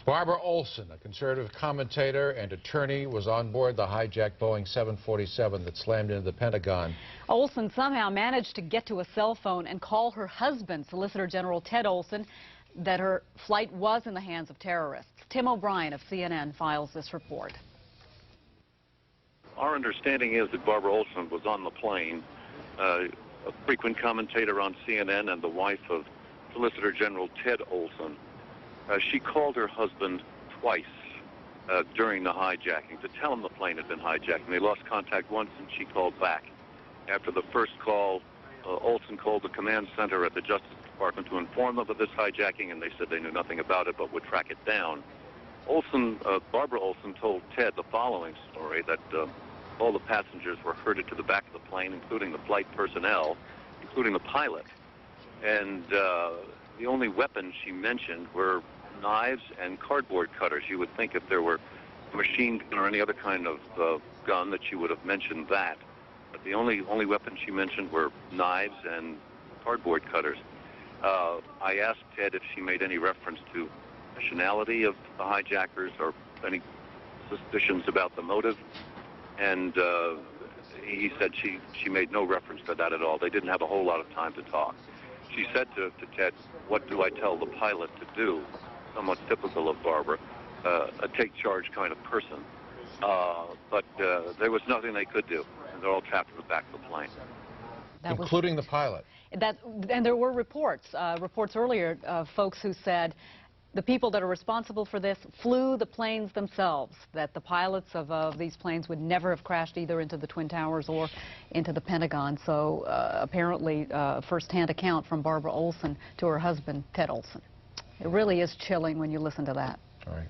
Barbara Olson, a conservative commentator and attorney, was on board the hijacked Boeing 747 that slammed into the Pentagon. Olson somehow managed to get to a cell phone and call her husband, Solicitor General Ted Olson, that her flight was in the hands of terrorists. Tim O'Brien of CNN files this report. Our understanding is that Barbara Olson was on the plane, a frequent commentator on CNN and the wife of Solicitor General Ted Olson. She called her husband twice during the hijacking to tell him the plane had been hijacked. And they lost contact once, and she called back. After the first call, Olson called the command center at the Justice Department to inform them of this hijacking, and they said they knew nothing about it but would track it down. Barbara Olson told Ted the following story, that all the passengers were herded to the back of the plane, including the flight personnel, including the pilot. And the only weapons she mentioned were knives and cardboard cutters. You would think if there were a machine gun or any other kind of gun that she would have mentioned that. But the only weapons she mentioned were knives and cardboard cutters. I asked Ted if she made any reference to nationality of the hijackers or any suspicions about the motive, and he said she made no reference to that at all. They didn't have a whole lot of time to talk. She said to Ted, "What do I tell the pilot to do?" Somewhat typical of Barbara, a take-charge kind of person. But there was nothing they could do, and they're all trapped in the back of the plane. Including the pilot. And there were reports earlier of folks who said the people that are responsible for this flew the planes themselves, that the pilots of these planes would never have crashed either into the Twin Towers or into the Pentagon. So apparently first-hand account from Barbara Olson to her husband, Ted Olson. It really is chilling when you listen to that. All right.